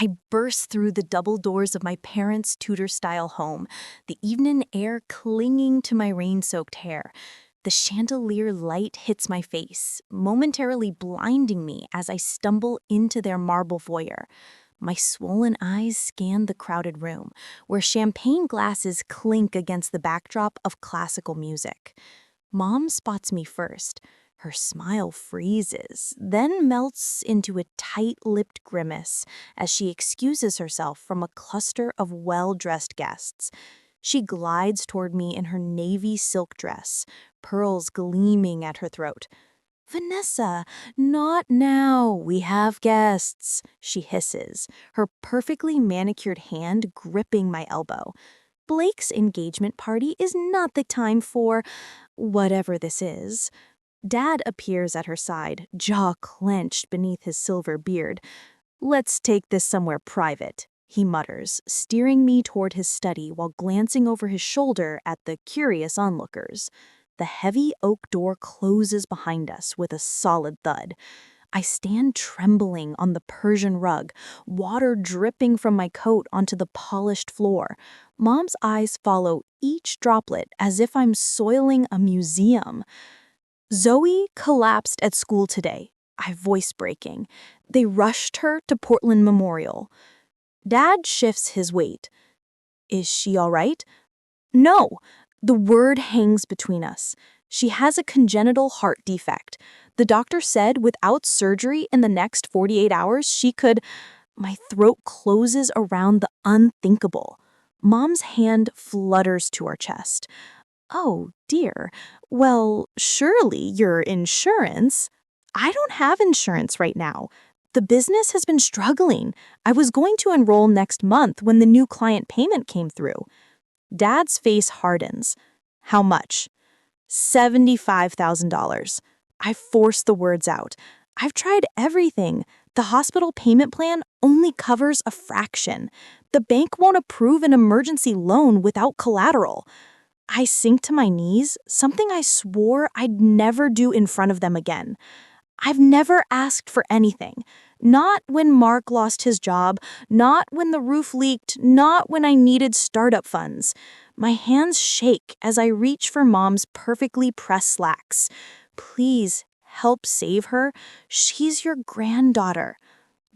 I burst through the double doors of my parents' Tudor-style home, the evening air clinging to my rain-soaked hair. The chandelier light hits my face, momentarily blinding me as I stumble into their marble foyer. My swollen eyes scan the crowded room, where champagne glasses clink against the backdrop of classical music. Mom spots me first. Her smile freezes, then melts into a tight-lipped grimace as she excuses herself from a cluster of well-dressed guests. She glides toward me in her navy silk dress, pearls gleaming at her throat. "Vanessa, not now. We have guests," she hisses, her perfectly manicured hand gripping my elbow. "Blake's engagement party is not the time for whatever this is." Dad appears at her side, jaw clenched beneath his silver beard. "Let's take this somewhere private," he mutters, steering me toward his study while glancing over his shoulder at the curious onlookers. The heavy oak door closes behind us with a solid thud. I stand trembling on the Persian rug, water dripping from my coat onto the polished floor. Mom's eyes follow each droplet as if I'm soiling a museum. "Zoe collapsed at school today," I voice breaking. "They rushed her to Portland Memorial." Dad shifts his weight. "Is she all right?" "No." The word hangs between us. "She has a congenital heart defect. The doctor said without surgery in the next 48 hours, she could—" My throat closes around the unthinkable. Mom's hand flutters to our chest. "Oh, dear. Well, surely your insurance—" "I don't have insurance right now. The business has been struggling. I was going to enroll next month when the new client payment came through." Dad's face hardens. "How much?" $75,000. I force the words out. "I've tried everything. The hospital payment plan only covers a fraction. The bank won't approve an emergency loan without collateral." I sink to my knees, something I swore I'd never do in front of them again. I've never asked for anything. Not when Mark lost his job, not when the roof leaked, not when I needed startup funds. My hands shake as I reach for Mom's perfectly pressed slacks. "Please, help save her. She's your granddaughter."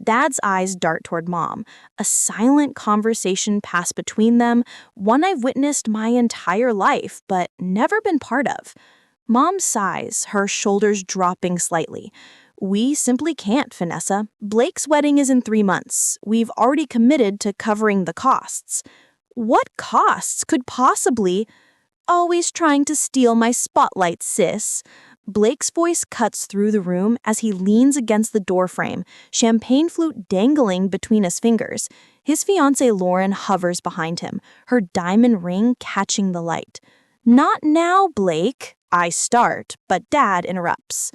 Dad's eyes dart toward Mom. A silent conversation passed between them, one I've witnessed my entire life, but never been part of. Mom sighs, her shoulders dropping slightly. "We simply can't, Vanessa. Blake's wedding is in 3 months. We've already committed to covering the costs." "What costs could possibly—" "Always trying to steal my spotlight, sis." Blake's voice cuts through the room as he leans against the doorframe, champagne flute dangling between his fingers. His fiancée Lauren hovers behind him, her diamond ring catching the light. "Not now, Blake." I start, but Dad interrupts.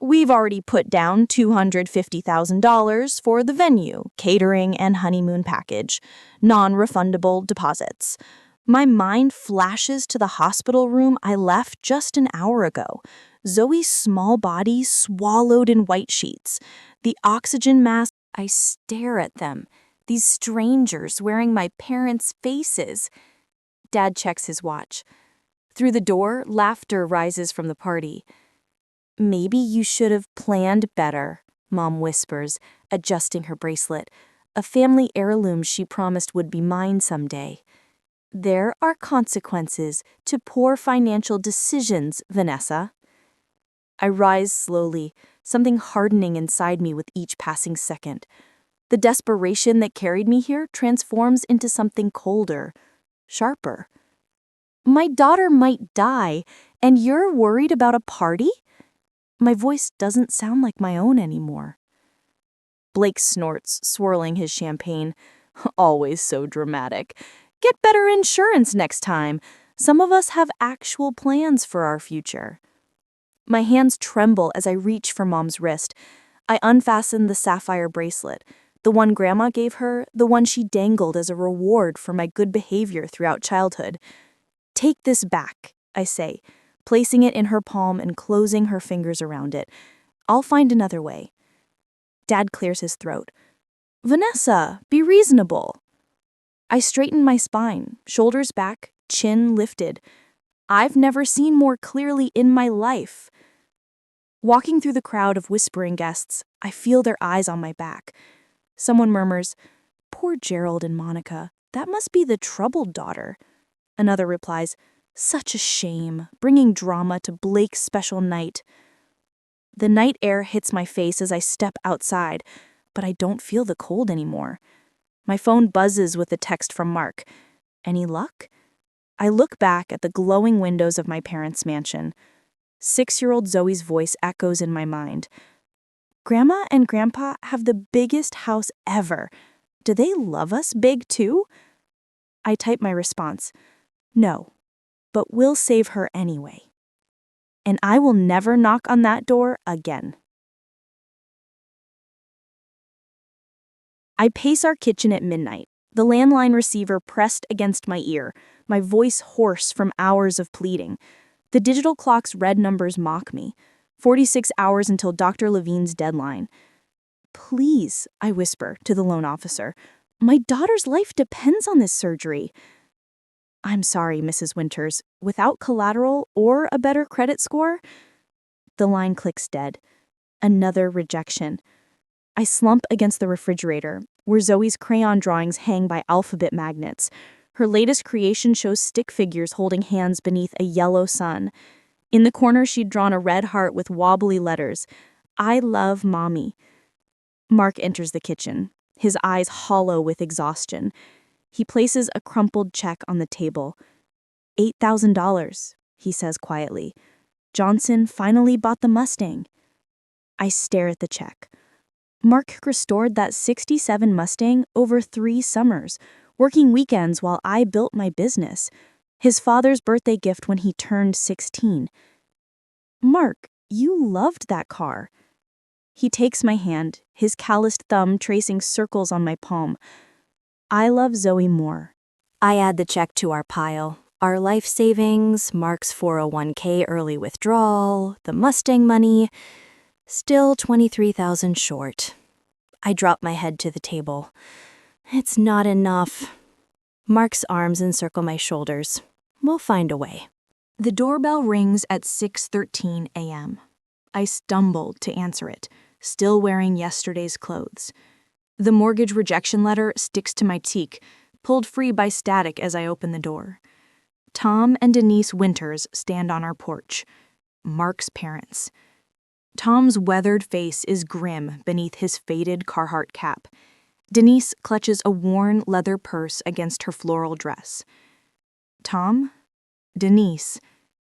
"We've already put down $250,000 for the venue, catering, and honeymoon package. Non-refundable deposits." My mind flashes to the hospital room I left just an hour ago. Zoe's small body swallowed in white sheets. The oxygen mask. I stare at them, these strangers wearing my parents' faces. Dad checks his watch. Through the door, laughter rises from the party. "Maybe you should have planned better," Mom whispers, adjusting her bracelet, a family heirloom she promised would be mine someday. "There are consequences to poor financial decisions, Vanessa." I rise slowly, something hardening inside me with each passing second. The desperation that carried me here transforms into something colder, sharper. "My daughter might die, and you're worried about a party?" My voice doesn't sound like my own anymore. Blake snorts, swirling his champagne. "Always so dramatic. Get better insurance next time. Some of us have actual plans for our future." My hands tremble as I reach for Mom's wrist. I unfasten the sapphire bracelet, the one Grandma gave her, the one she dangled as a reward for my good behavior throughout childhood. "Take this back," I say, placing it in her palm and closing her fingers around it. "I'll find another way." Dad clears his throat. Vanessa, be reasonable. I straighten my spine, shoulders back, chin lifted. I've never seen more clearly in my life. Walking through the crowd of whispering guests, I feel their eyes on my back. Someone murmurs, "Poor Gerald and Monica, that must be the troubled daughter." Another replies, "Such a shame, bringing drama to Blake's special night." The night air hits my face as I step outside, but I don't feel the cold anymore. My phone buzzes with a text from Mark. Any luck? I look back at the glowing windows of my parents' mansion. 6-year-old Zoe's voice echoes in my mind. "Grandma and Grandpa have the biggest house ever. Do they love us big too?" I type my response. "No, but we'll save her anyway." And I will never knock on that door again. I pace our kitchen at midnight, the landline receiver pressed against my ear, my voice hoarse from hours of pleading. The digital clock's red numbers mock me. 46 hours until Dr. Levine's deadline. "Please," I whisper to the loan officer, "my daughter's life depends on this surgery." "I'm sorry, Mrs. Winters. Without collateral or a better credit score?" The line clicks dead. Another rejection. I slump against the refrigerator, where Zoe's crayon drawings hang by alphabet magnets. Her latest creation shows stick figures holding hands beneath a yellow sun. In the corner, she'd drawn a red heart with wobbly letters. "I love Mommy." Mark enters the kitchen, his eyes hollow with exhaustion. He places a crumpled check on the table. $8,000, he says quietly. "Johnson finally bought the Mustang." I stare at the check. Mark restored that '67 Mustang over 3 summers, working weekends while I built my business. His father's birthday gift when he turned 16. "Mark, you loved that car." He takes my hand, his calloused thumb tracing circles on my palm. "I love Zoe more." I add the check to our pile. Our life savings, Mark's 401k early withdrawal, the Mustang money. Still 23,000 short. I drop my head to the table. It's not enough. Mark's arms encircle my shoulders. We'll find a way. The doorbell rings at 6:13 a.m. I stumble to answer it, still wearing yesterday's clothes. The mortgage rejection letter sticks to my cheek, pulled free by static as I open the door. Tom and Denise Winters stand on our porch. Mark's parents. Tom's weathered face is grim beneath his faded Carhartt cap. Denise clutches a worn leather purse against her floral dress. "Tom? Denise?"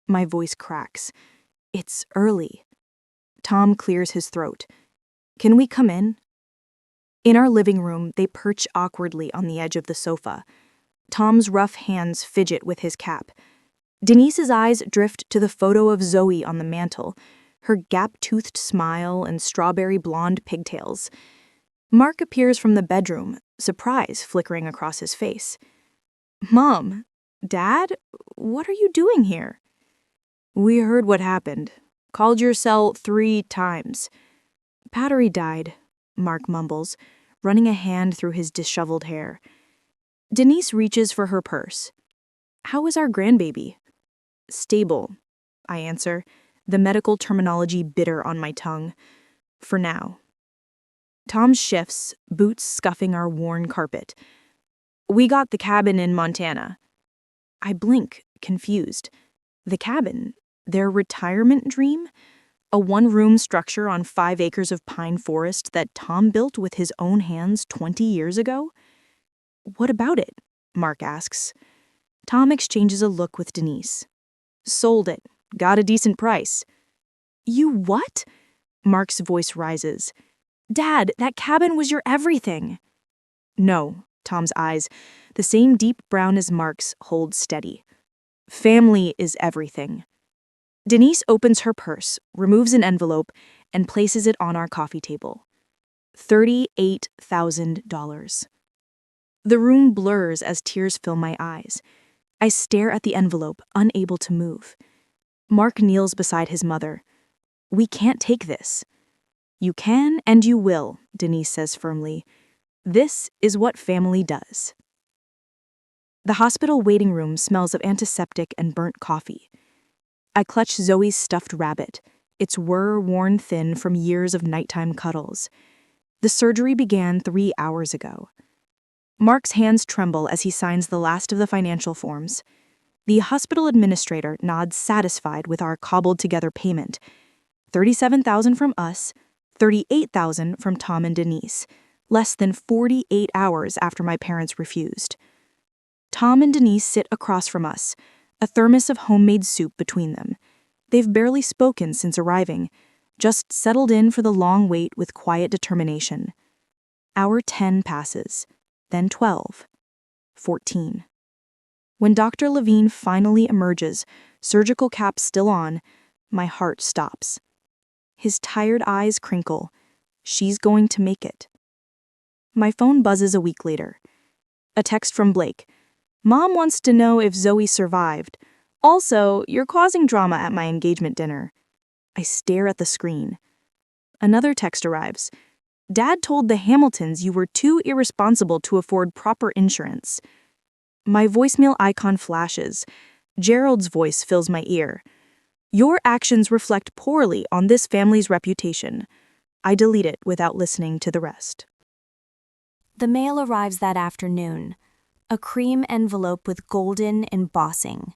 My voice cracks. "It's early." Tom clears his throat. "Can we come in?" In our living room, they perch awkwardly on the edge of the sofa. Tom's rough hands fidget with his cap. Denise's eyes drift to the photo of Zoe on the mantel, her gap-toothed smile and strawberry blonde pigtails. Mark appears from the bedroom, surprise flickering across his face. "Mom, Dad, what are you doing here?" "We heard what happened. Called your cell 3 times. Battery died," Mark mumbles, running a hand through his disheveled hair. Denise reaches for her purse. "How is our grandbaby?" "Stable," I answer, the medical terminology bitter on my tongue. "For now." Tom shifts, boots scuffing our worn carpet. "We got the cabin in Montana." I blink, confused. The cabin? Their retirement dream? A 1-room structure on 5 acres of pine forest that Tom built with his own hands 20 years ago? "What about it?" Mark asks. Tom exchanges a look with Denise. "Sold it. Got a decent price." "You what?" Mark's voice rises. "Dad, that cabin was your everything." "No," Tom's eyes, the same deep brown as Mark's, hold steady. "Family is everything." Denise opens her purse, removes an envelope, and places it on our coffee table. $38,000. The room blurs as tears fill my eyes. I stare at the envelope, unable to move. Mark kneels beside his mother. "We can't take this." "You can and you will," Denise says firmly. This is what family does. The hospital waiting room smells of antiseptic and burnt coffee. I clutch Zoe's stuffed rabbit, its whir worn thin from years of nighttime cuddles. The surgery began 3 hours ago. Mark's hands tremble as he signs the last of the financial forms. The hospital administrator nods satisfied with our cobbled-together payment. $37,000 from us, $38,000 from Tom and Denise, less than 48 hours after my parents refused. Tom and Denise sit across from us, a thermos of homemade soup between them. They've barely spoken since arriving, just settled in for the long wait with quiet determination. Hour 10 passes, then 12, 14. When Dr. Levine finally emerges, surgical cap still on, my heart stops. His tired eyes crinkle. She's going to make it. My phone buzzes a week later. A text from Blake. Mom wants to know if Zoe survived. Also, you're causing drama at my engagement dinner. I stare at the screen. Another text arrives. Dad told the Hamiltons you were too irresponsible to afford proper insurance. My voicemail icon flashes. Gerald's voice fills my ear. Your actions reflect poorly on this family's reputation. I delete it without listening to the rest. The mail arrives that afternoon. A cream envelope with golden embossing.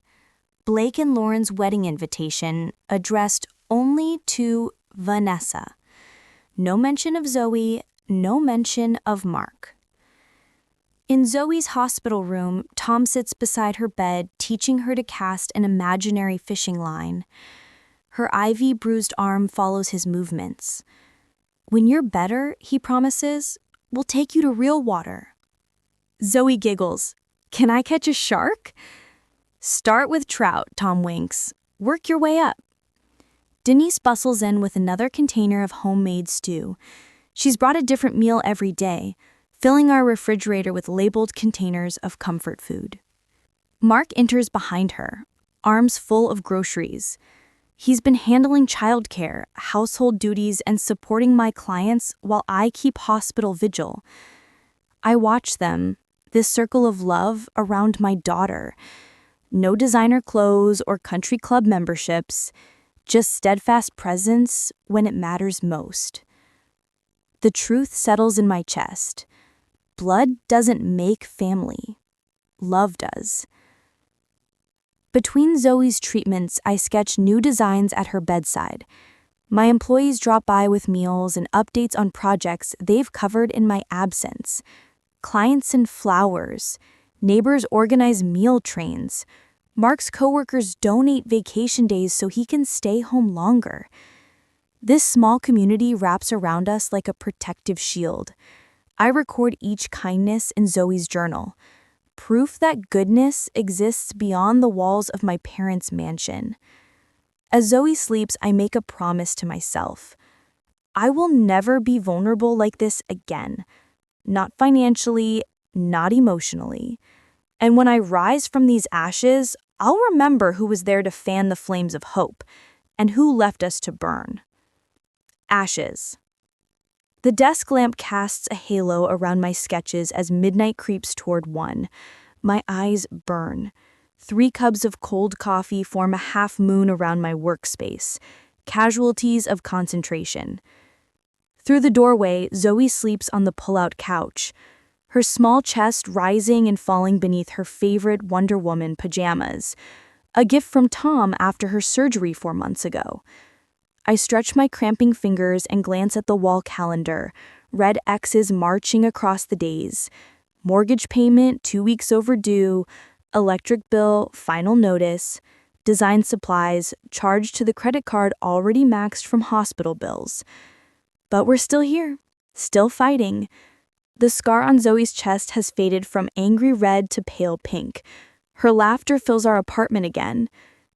Blake and Lauren's wedding invitation, addressed only to Vanessa. No mention of Zoe, no mention of Mark. In Zoe's hospital room, Tom sits beside her bed, teaching her to cast an imaginary fishing line. Her ivy-bruised arm follows his movements. When you're better, he promises, we'll take you to real water. Zoe giggles. Can I catch a shark? Start with trout, Tom winks. Work your way up. Denise bustles in with another container of homemade stew. She's brought a different meal every day, filling our refrigerator with labeled containers of comfort food. Mark enters behind her, arms full of groceries. He's been handling childcare, household duties, and supporting my clients while I keep hospital vigil. I watch them, this circle of love around my daughter. No designer clothes or country club memberships, just steadfast presence when it matters most. The truth settles in my chest. Blood doesn't make family. Love does. Between Zoe's treatments, I sketch new designs at her bedside. My employees drop by with meals and updates on projects they've covered in my absence. Clients send flowers. Neighbors organize meal trains. Mark's coworkers donate vacation days so he can stay home longer. This small community wraps around us like a protective shield. I record each kindness in Zoe's journal, proof that goodness exists beyond the walls of my parents' mansion. As Zoe sleeps, I make a promise to myself. I will never be vulnerable like this again. Not financially, not emotionally. And when I rise from these ashes, I'll remember who was there to fan the flames of hope, and who left us to burn. Ashes. The desk lamp casts a halo around my sketches as midnight creeps toward 1. My eyes burn. 3 cups of cold coffee form a half moon around my workspace, casualties of concentration. Through the doorway, Zoe sleeps on the pull-out couch, her small chest rising and falling beneath her favorite Wonder Woman pajamas, a gift from Tom after her surgery 4 months ago. I stretch my cramping fingers and glance at the wall calendar, red X's marching across the days. Mortgage payment 2 weeks overdue, electric bill, final notice, design supplies, charged to the credit card already maxed from hospital bills. But we're still here, still fighting. The scar on Zoe's chest has faded from angry red to pale pink. Her laughter fills our apartment again.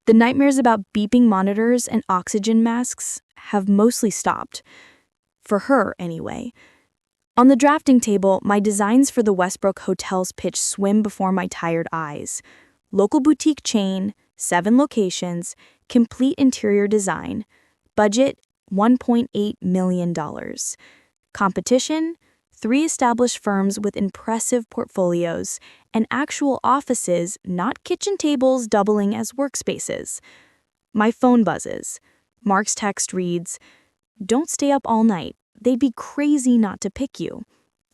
The nightmares about beeping monitors and oxygen masks have mostly stopped. For her, anyway. On the drafting table, my designs for the Westbrook Hotel's pitch swim before my tired eyes. Local boutique chain, 7 locations, complete interior design. Budget, $1.8 million. Competition, 3 established firms with impressive portfolios, and actual offices, not kitchen tables doubling as workspaces. My phone buzzes. Mark's text reads, "Don't stay up all night. They'd be crazy not to pick you."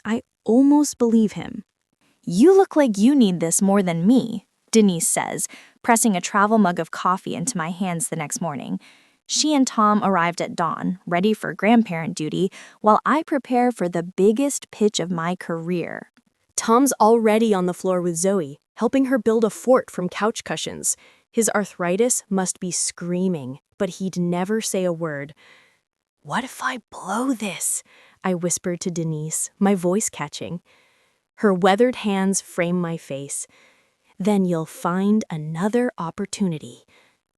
I almost believe him. "You look like you need this more than me," Denise says, pressing a travel mug of coffee into my hands the next morning. She and Tom arrived at dawn, ready for grandparent duty, while I prepare for the biggest pitch of my career. Tom's already on the floor with Zoe, helping her build a fort from couch cushions. His arthritis must be screaming, but he'd never say a word. "What if I blow this?" I whispered to Denise, my voice catching. Her weathered hands frame my face. "Then you'll find another opportunity.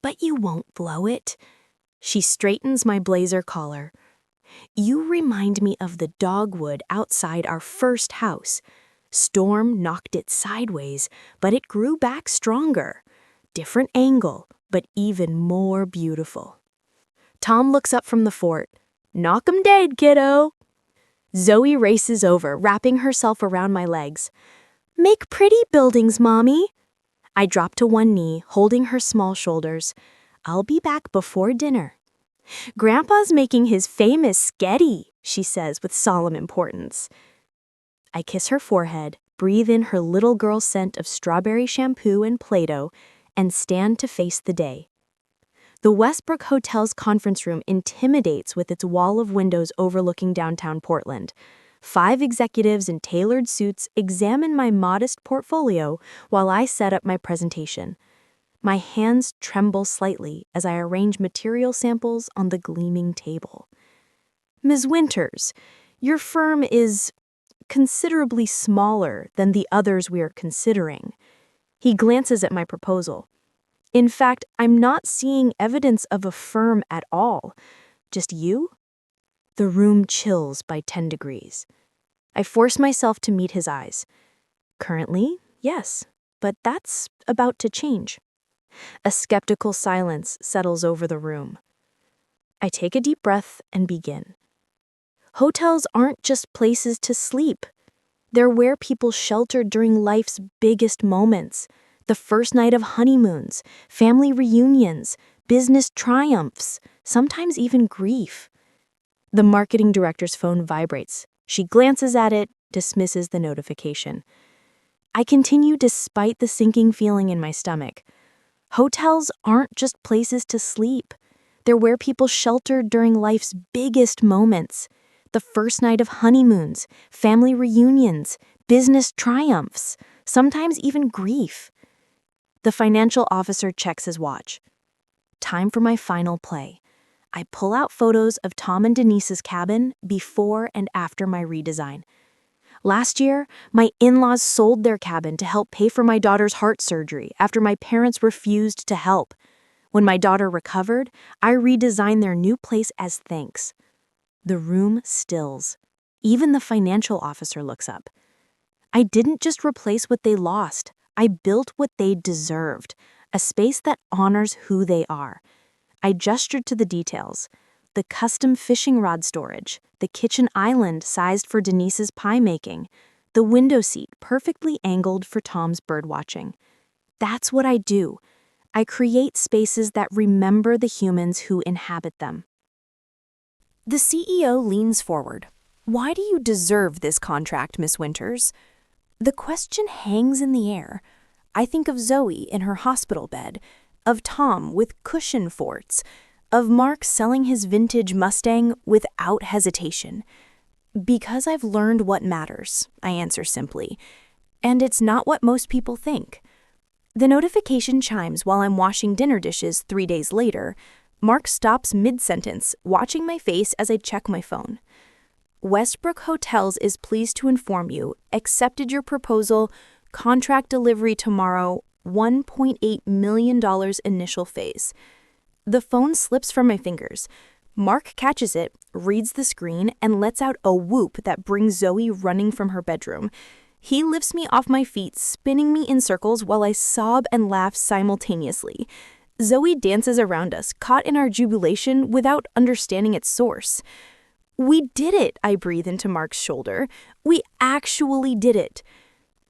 But you won't blow it." She straightens my blazer collar. "You remind me of the dogwood outside our first house. Storm knocked it sideways, but it grew back stronger. Different angle, but even more beautiful." Tom looks up from the fort. "Knock 'em dead, kiddo." Zoe races over, wrapping herself around my legs. "Make pretty buildings, Mommy." I drop to one knee, holding her small shoulders. "I'll be back before dinner." "Grandpa's making his famous sketty," she says with solemn importance. I kiss her forehead, breathe in her little girl scent of strawberry shampoo and Play-Doh, and stand to face the day. The Westbrook Hotel's conference room intimidates with its wall of windows overlooking downtown Portland. 5 executives in tailored suits examine my modest portfolio while I set up my presentation. My hands tremble slightly as I arrange material samples on the gleaming table. "Ms. Winters, your firm is considerably smaller than the others we are considering." He glances at my proposal. "In fact, I'm not seeing evidence of a firm at all. Just you?" The room chills by 10 degrees. I force myself to meet his eyes. "Currently, yes, but that's about to change." A skeptical silence settles over the room. I take a deep breath and begin. "Hotels aren't just places to sleep. They're where people shelter during life's biggest moments. The first night of honeymoons, family reunions, business triumphs, sometimes even grief." The marketing director's phone vibrates. She glances at it, dismisses the notification. I continue despite the sinking feeling in my stomach. Hotels aren't just places to sleep. They're where people shelter during life's biggest moments. The first night of honeymoons, family reunions, business triumphs, sometimes even grief. The financial officer checks his watch. Time for my final play. I pull out photos of Tom and Denise's cabin before and after my redesign. Last year, my in-laws sold their cabin to help pay for my daughter's heart surgery after my parents refused to help. When my daughter recovered, I redesigned their new place as thanks. The room stills. Even the financial officer looks up. I didn't just replace what they lost. I built what they deserved, a space that honors who they are. I gestured to the details. The custom fishing rod storage, the kitchen island sized for Denise's pie making, the window seat perfectly angled for Tom's bird watching. That's what I do. I create spaces that remember the humans who inhabit them. The CEO leans forward. "Why do you deserve this contract, Miss Winters?" The question hangs in the air. I think of Zoe in her hospital bed, of Tom with cushion forts, of Mark selling his vintage Mustang without hesitation. Because I've learned what matters, I answer simply. And it's not what most people think. The notification chimes while I'm washing dinner dishes 3 days later. Mark stops mid-sentence, watching my face as I check my phone. "Westbrook Hotels is pleased to inform you, accepted your proposal, contract delivery tomorrow, $1.8 million initial phase." The phone slips from my fingers. Mark catches it, reads the screen, and lets out a whoop that brings Zoe running from her bedroom. He lifts me off my feet, spinning me in circles while I sob and laugh simultaneously. Zoe dances around us, caught in our jubilation without understanding its source. We did it, I breathe into Mark's shoulder. We actually did it.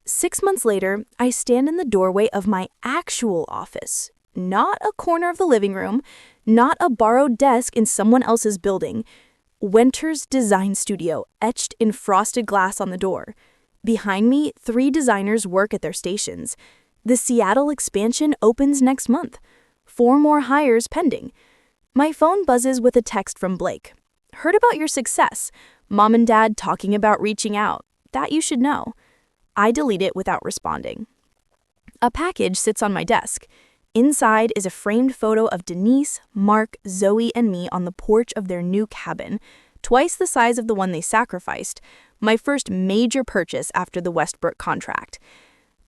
6 months later, I stand in the doorway of my actual office. Not a corner of the living room, not a borrowed desk in someone else's building. Wenter's Design Studio, etched in frosted glass on the door. Behind me, 3 designers work at their stations. The Seattle expansion opens next month. 4 more hires pending. My phone buzzes with a text from Blake. Heard about your success. Mom and Dad talking about reaching out. That you should know. I delete it without responding. A package sits on my desk. Inside is a framed photo of Denise, Mark, Zoe, and me on the porch of their new cabin, twice the size of the one they sacrificed, my first major purchase after the Westbrook contract.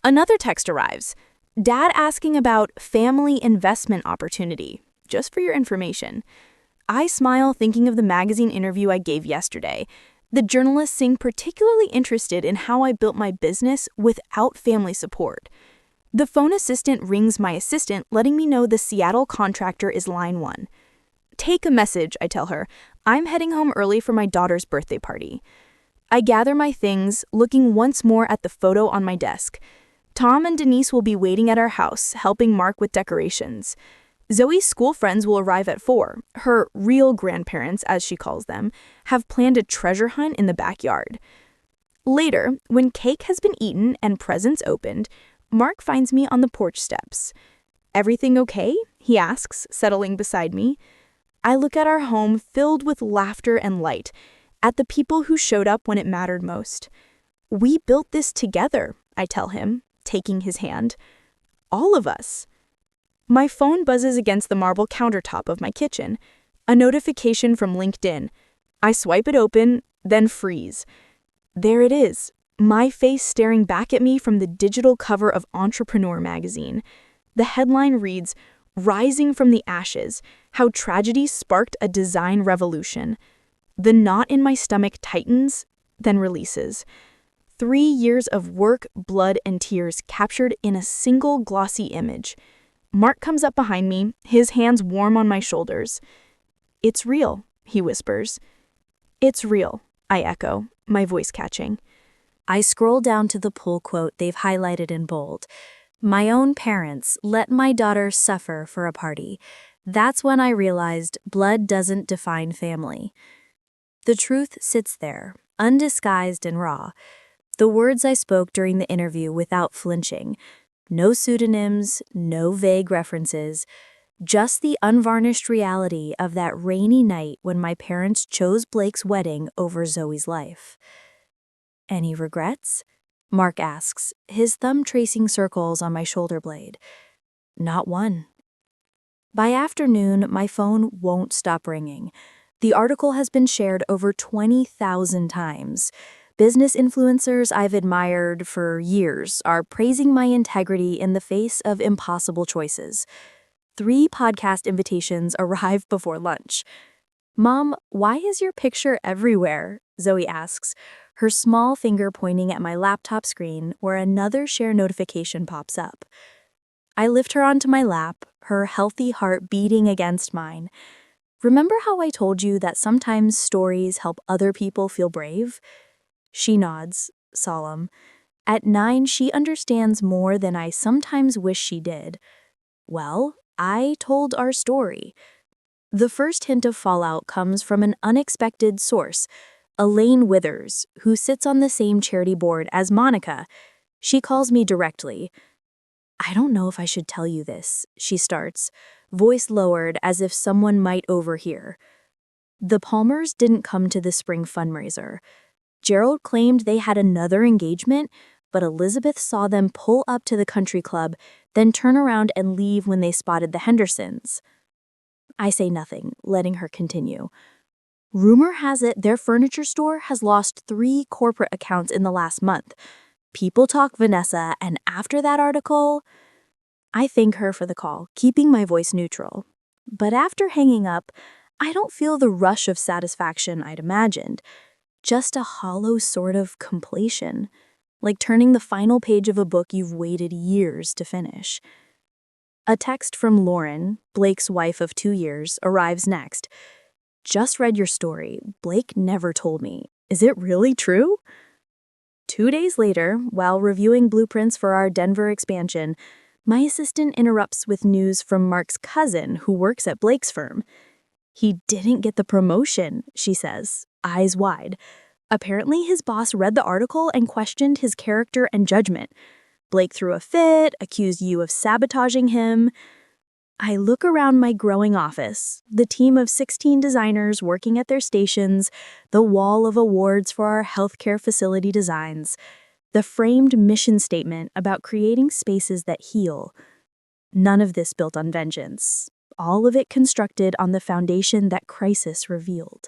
Another text arrives. Dad asking about family investment opportunity, just for your information. I smile thinking of the magazine interview I gave yesterday. The journalist seemed particularly interested in how I built my business without family support. The phone assistant rings my assistant, letting me know the Seattle contractor is line 1. Take a message, I tell her. I'm heading home early for my daughter's birthday party. I gather my things, looking once more at the photo on my desk. Tom and Denise will be waiting at our house, helping Mark with decorations. Zoe's school friends will arrive at 4. Her real grandparents, as she calls them, have planned a treasure hunt in the backyard. Later, when cake has been eaten and presents opened, Mark finds me on the porch steps. Everything okay? He asks, settling beside me. I look at our home filled with laughter and light, at the people who showed up when it mattered most. We built this together, I tell him, taking his hand. All of us. My phone buzzes against the marble countertop of my kitchen. A notification from LinkedIn. I swipe it open, then freeze. There it is. My face staring back at me from the digital cover of Entrepreneur magazine. The headline reads, "Rising from the Ashes, How Tragedy Sparked a Design Revolution." The knot in my stomach tightens, then releases. 3 years of work, blood, and tears captured in a single glossy image. Mark comes up behind me, his hands warm on my shoulders. "It's real," he whispers. "It's real," I echo, my voice catching. I scroll down to the pull quote they've highlighted in bold. "My own parents let my daughter suffer for a party. That's when I realized blood doesn't define family." The truth sits there, undisguised and raw. The words I spoke during the interview without flinching. No pseudonyms, no vague references. Just the unvarnished reality of that rainy night when my parents chose Blake's wedding over Zoe's life. "Any regrets?" Mark asks, his thumb tracing circles on my shoulder blade. "Not one." By afternoon, my phone won't stop ringing. The article has been shared over 20,000 times. Business influencers I've admired for years are praising my integrity in the face of impossible choices. 3 podcast invitations arrive before lunch. "Mom, why is your picture everywhere?" Zoe asks, her small finger pointing at my laptop screen where another share notification pops up. I lift her onto my lap, her healthy heart beating against mine. "Remember how I told you that sometimes stories help other people feel brave?" She nods, solemn. At 9, she understands more than I sometimes wish she did. Well, I told our story. The first hint of fallout comes from an unexpected source, Elaine Withers, who sits on the same charity board as Monica. She calls me directly. "I don't know if I should tell you this," she starts, voice lowered as if someone might overhear. The Palmers didn't come to the spring fundraiser. Gerald claimed they had another engagement, but Elizabeth saw them pull up to the country club, then turn around and leave when they spotted the Hendersons. I say nothing, letting her continue. "Rumor has it their furniture store has lost 3 corporate accounts in the last month. People talk Vanessa, and after that article..." I thank her for the call, keeping my voice neutral. But after hanging up, I don't feel the rush of satisfaction I'd imagined. Just a hollow sort of completion, like turning the final page of a book you've waited years to finish. A text from Lauren, Blake's wife of 2 years, arrives next. Just read your story. Blake never told me. Is it really true? 2 days later, while reviewing blueprints for our Denver expansion, my assistant interrupts with news from Mark's cousin who works at Blake's firm. He didn't get the promotion, she says, eyes wide. Apparently, his boss read the article and questioned his character and judgment. Blake threw a fit, accused you of sabotaging him. I look around my growing office, the team of 16 designers working at their stations, the wall of awards for our healthcare facility designs, the framed mission statement about creating spaces that heal. None of this built on vengeance. All of it constructed on the foundation that crisis revealed.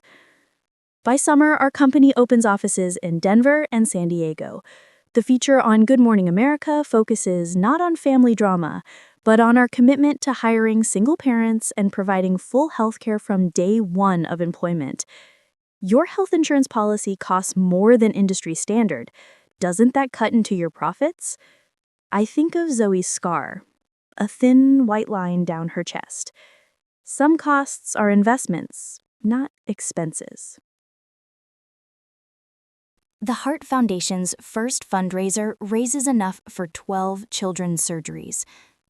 By summer, our company opens offices in Denver and San Diego. The feature on Good Morning America focuses not on family drama, but on our commitment to hiring single parents and providing full health care from day one of employment. Your health insurance policy costs more than industry standard. Doesn't that cut into your profits? I think of Zoe's scar, a thin white line down her chest. Some costs are investments, not expenses. The Heart Foundation's first fundraiser raises enough for 12 children's surgeries.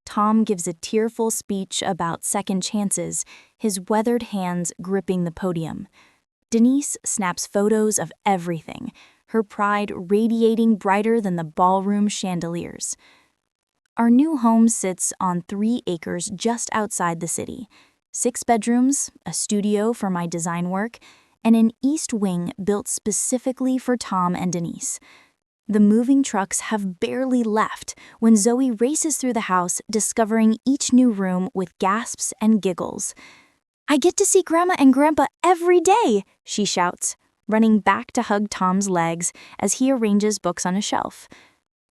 Tom gives a tearful speech about second chances, his weathered hands gripping the podium. Denise snaps photos of everything, her pride radiating brighter than the ballroom chandeliers. Our new home sits on 3 acres just outside the city. 6 bedrooms, a studio for my design work, and an east wing built specifically for Tom and Denise. The moving trucks have barely left when Zoe races through the house, discovering each new room with gasps and giggles. "I get to see Grandma and Grandpa every day," she shouts, running back to hug Tom's legs as he arranges books on a shelf.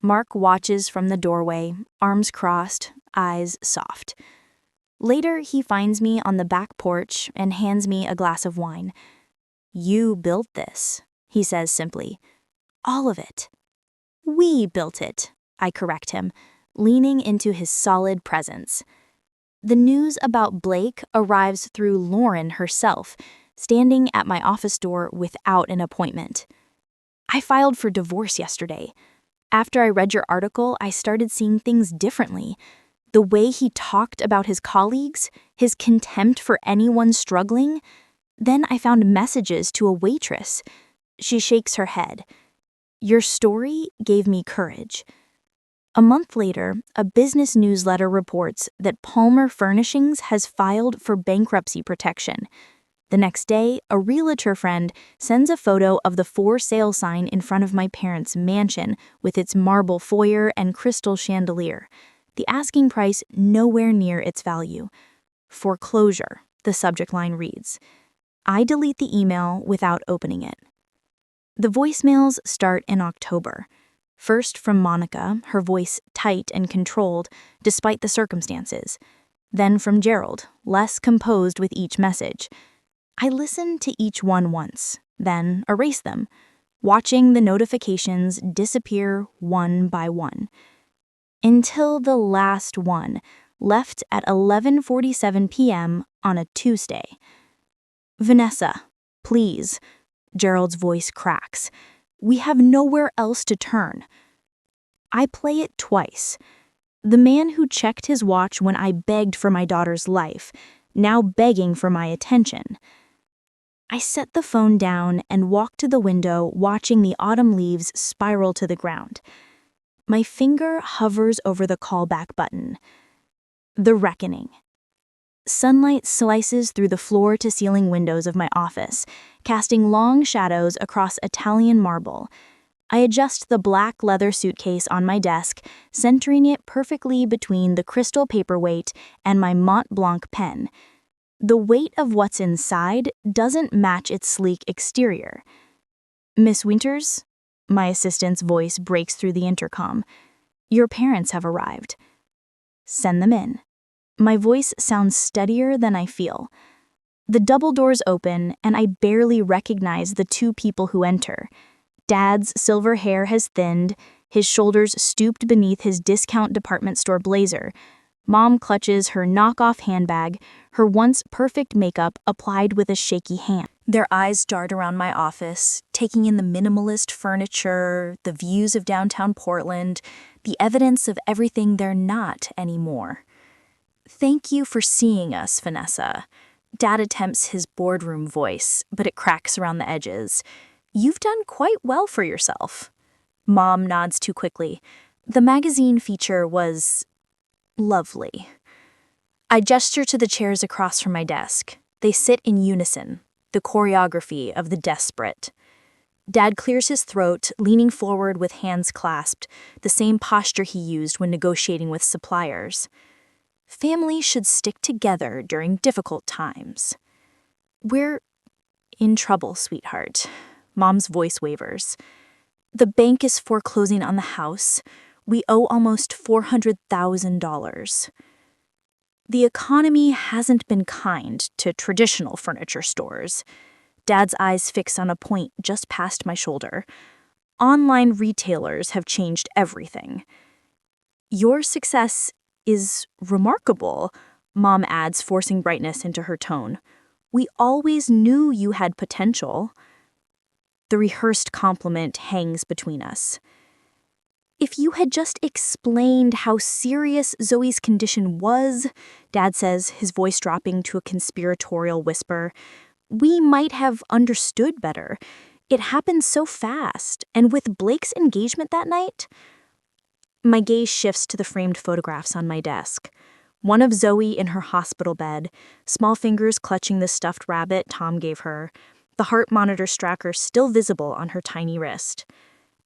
Mark watches from the doorway, arms crossed, eyes soft. Later, he finds me on the back porch and hands me a glass of wine. "You built this," he says simply. "All of it." "We built it," I correct him, leaning into his solid presence. The news about Blake arrives through Lauren herself, standing at my office door without an appointment. "I filed for divorce yesterday. After I read your article, I started seeing things differently. The way he talked about his colleagues, his contempt for anyone struggling. Then I found messages to a waitress." She shakes her head. "Your story gave me courage." A month later, a business newsletter reports that Palmer Furnishings has filed for bankruptcy protection. The next day, a realtor friend sends a photo of the for sale sign in front of my parents' mansion with its marble foyer and crystal chandelier. The asking price nowhere near its value. "Foreclosure," the subject line reads. I delete the email without opening it. The voicemails start in October. First from Monica, her voice tight and controlled, despite the circumstances. Then from Gerald, less composed with each message. I listen to each one once, then erase them, watching the notifications disappear one by one. Until the last one, left at 11:47 p.m. on a Tuesday. "Vanessa, please." Gerald's voice cracks. "We have nowhere else to turn." I play it twice. The man who checked his watch when I begged for my daughter's life, now begging for my attention. I set the phone down and walk to the window, watching the autumn leaves spiral to the ground. My finger hovers over the callback button. The reckoning. Sunlight slices through the floor-to-ceiling windows of my office, casting long shadows across Italian marble. I adjust the black leather suitcase on my desk, centering it perfectly between the crystal paperweight and my Mont Blanc pen. The weight of what's inside doesn't match its sleek exterior. "Miss Winters?" My assistant's voice breaks through the intercom. "Your parents have arrived." "Send them in." My voice sounds steadier than I feel. The double doors open, and I barely recognize the 2 people who enter. Dad's silver hair has thinned, his shoulders stooped beneath his discount department store blazer. Mom clutches her knockoff handbag, her once perfect makeup applied with a shaky hand. Their eyes dart around my office, taking in the minimalist furniture, the views of downtown Portland, the evidence of everything they're not anymore. "Thank you for seeing us, Vanessa." Dad attempts his boardroom voice, but it cracks around the edges. "You've done quite well for yourself." Mom nods too quickly. "The magazine feature was lovely." I gesture to the chairs across from my desk. They sit in unison, the choreography of the desperate. Dad clears his throat, leaning forward with hands clasped, the same posture he used when negotiating with suppliers. "Families should stick together during difficult times." "We're in trouble, sweetheart." Mom's voice wavers. "The bank is foreclosing on the house. We owe almost $400,000. The economy hasn't been kind to traditional furniture stores." Dad's eyes fix on a point just past my shoulder. "Online retailers have changed everything." "Your success is remarkable," Mom adds, forcing brightness into her tone. "We always knew you had potential." The rehearsed compliment hangs between us. "If you had just explained how serious Zoe's condition was," Dad says, his voice dropping to a conspiratorial whisper, "we might have understood better. It happened so fast, and with Blake's engagement that night." My gaze shifts to the framed photographs on my desk. One of Zoe in her hospital bed, small fingers clutching the stuffed rabbit Tom gave her, the heart monitor tracker still visible on her tiny wrist.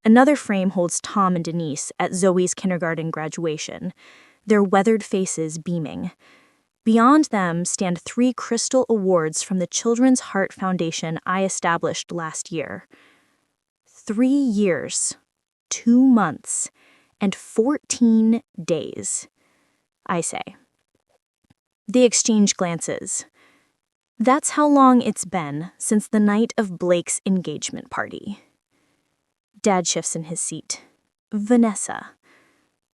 Another frame holds Tom and Denise at Zoe's kindergarten graduation, their weathered faces beaming. Beyond them stand 3 crystal awards from the Children's Heart Foundation I established last year. 3 years, 2 months, and 14 days, I say. They exchange glances. That's how long it's been since the night of Blake's engagement party. Dad shifts in his seat. "Vanessa,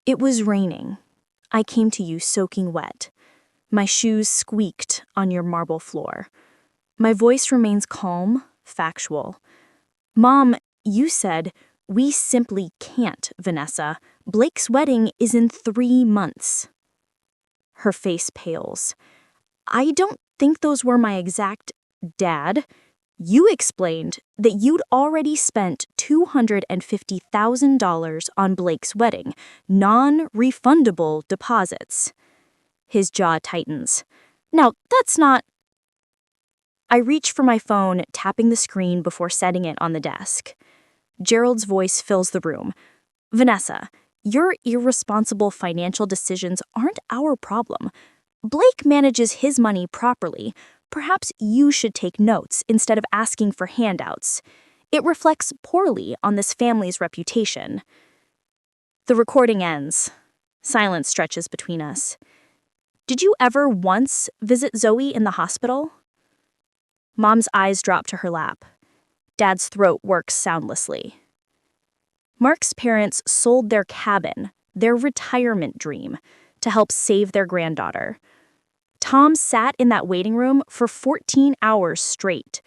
it was raining. I came to you soaking wet. My shoes squeaked on your marble floor." My voice remains calm, factual. "Mom, you said, 'We simply can't, Vanessa. Blake's wedding is in 3 months.'" Her face pales. "I don't think those were my exact..." "Dad, you explained that you'd already spent $250,000 on Blake's wedding, non-refundable deposits." His jaw tightens. "Now, that's not..." I reach for my phone, tapping the screen before setting it on the desk. Gerald's voice fills the room. "Vanessa, your irresponsible financial decisions aren't our problem. Blake manages his money properly. Perhaps you should take notes instead of asking for handouts. It reflects poorly on this family's reputation." The recording ends. Silence stretches between us. "Did you ever once visit Zoe in the hospital?" Mom's eyes drop to her lap. Dad's throat works soundlessly. "Mark's parents sold their cabin, their retirement dream, to help save their granddaughter. Tom sat in that waiting room for 14 hours straight.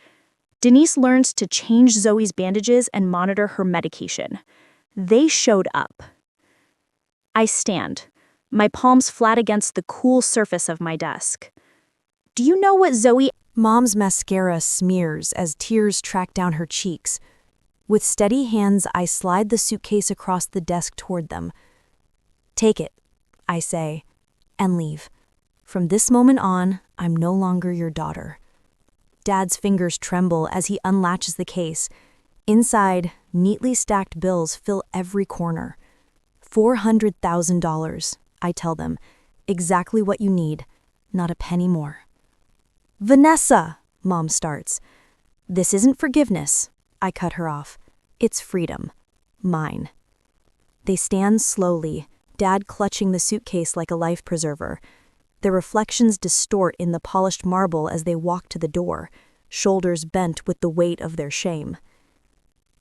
Denise learned to change Zoe's bandages and monitor her medication. They showed up." I stand, my palms flat against the cool surface of my desk. "Do you know what Zoe..." Mom's mascara smears as tears track down her cheeks. With steady hands, I slide the suitcase across the desk toward them. "Take it," I say, "and leave. From this moment on, I'm no longer your daughter." Dad's fingers tremble as he unlatches the case. Inside, neatly stacked bills fill every corner. $400,000, I tell them. Exactly what you need, not a penny more. "Vanessa," Mom starts. "This isn't forgiveness," I cut her off. "It's freedom. Mine." They stand slowly, Dad clutching the suitcase like a life preserver. Their reflections distort in the polished marble as they walk to the door, shoulders bent with the weight of their shame.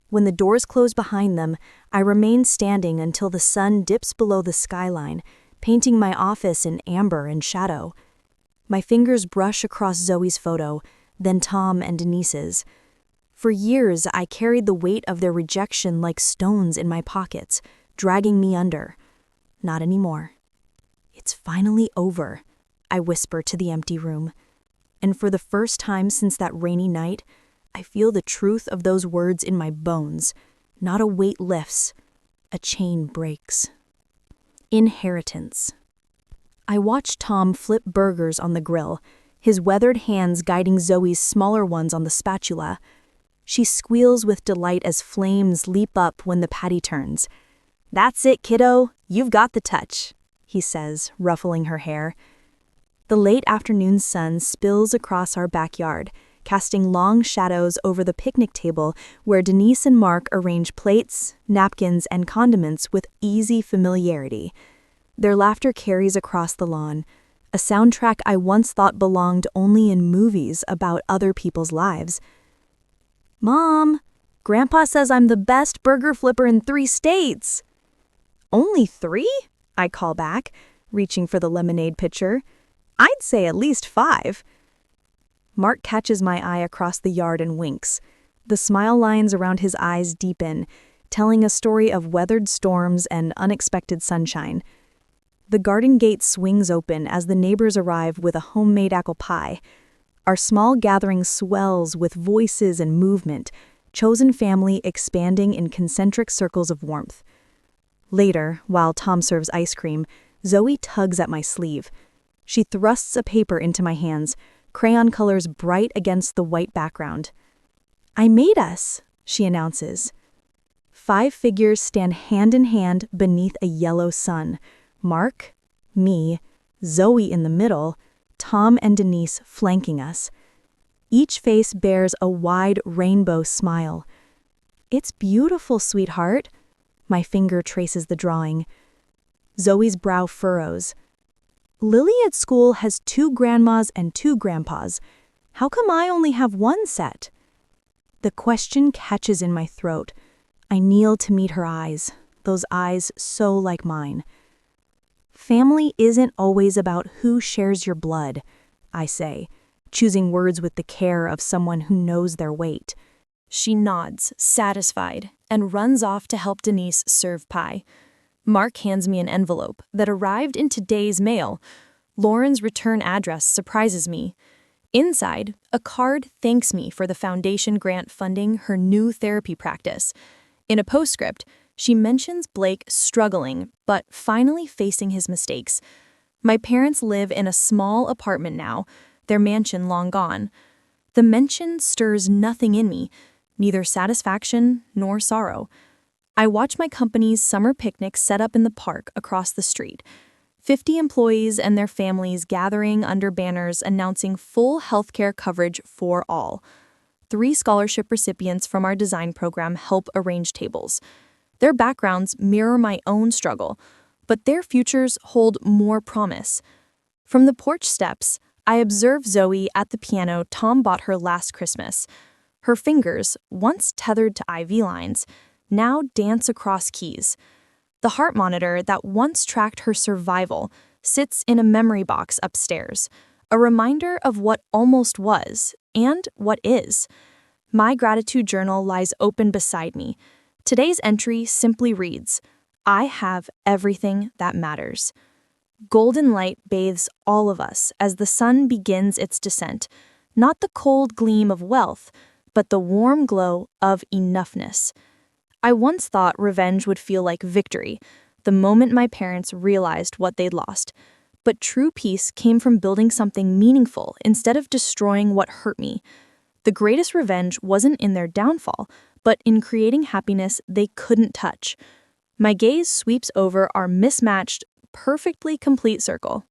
When the doors close behind them, I remain standing until the sun dips below the skyline, painting my office in amber and shadow. My fingers brush across Zoe's photo, then Tom and Denise's. For years, I carried the weight of their rejection like stones in my pockets, dragging me under. Not anymore. It's finally over, I whisper to the empty room. And for the first time since that rainy night, I feel the truth of those words in my bones. Not a weight lifts, a chain breaks. Inheritance. I watch Tom flip burgers on the grill, his weathered hands guiding Zoe's smaller ones on the spatula. She squeals with delight as flames leap up when the patty turns. "That's it, kiddo. You've got the touch," he says, ruffling her hair. The late afternoon sun spills across our backyard, casting long shadows over the picnic table where Denise and Mark arrange plates, napkins, and condiments with easy familiarity. Their laughter carries across the lawn, a soundtrack I once thought belonged only in movies about other people's lives. "Mom, Grandpa says I'm the best burger flipper in 3 states. "Only 3? I call back, reaching for the lemonade pitcher. "I'd say at least 5. Mark catches my eye across the yard and winks. The smile lines around his eyes deepen, telling a story of weathered storms and unexpected sunshine. The garden gate swings open as the neighbors arrive with a homemade apple pie. Our small gathering swells with voices and movement, chosen family expanding in concentric circles of warmth. Later, while Tom serves ice cream, Zoe tugs at my sleeve. She thrusts a paper into my hands, crayon colors bright against the white background. "I made us," she announces. 5 figures stand hand in hand beneath a yellow sun. Mark, me, Zoe in the middle, Tom and Denise flanking us. Each face bears a wide rainbow smile. "It's beautiful, sweetheart." My finger traces the drawing. Zoe's brow furrows. "Lily at school has 2 grandmas and 2 grandpas. How come I only have 1 set?" The question catches in my throat. I kneel to meet her eyes, those eyes so like mine. "Family isn't always about who shares your blood," I say, choosing words with the care of someone who knows their weight. She nods, satisfied, and runs off to help Denise serve pie. Mark hands me an envelope that arrived in today's mail. Lauren's return address surprises me. Inside, a card thanks me for the foundation grant funding her new therapy practice. In a postscript, she mentions Blake struggling, but finally facing his mistakes. My parents live in a small apartment now, their mansion long gone. The mention stirs nothing in me, neither satisfaction nor sorrow. I watch my company's summer picnic set up in the park across the street. 50 employees and their families gathering under banners announcing full healthcare coverage for all. 3 scholarship recipients from our design program help arrange tables. Their backgrounds mirror my own struggle, but their futures hold more promise. From the porch steps, I observe Zoe at the piano Tom bought her last Christmas. Her fingers, once tethered to IV lines, now dance across keys. The heart monitor that once tracked her survival sits in a memory box upstairs, a reminder of what almost was and what is. My gratitude journal lies open beside me. Today's entry simply reads, "I have everything that matters." Golden light bathes all of us as the sun begins its descent, not the cold gleam of wealth, but the warm glow of enoughness. I once thought revenge would feel like victory, the moment my parents realized what they'd lost. But true peace came from building something meaningful instead of destroying what hurt me. The greatest revenge wasn't in their downfall, but in creating happiness they couldn't touch. My gaze sweeps over our mismatched, perfectly complete circle.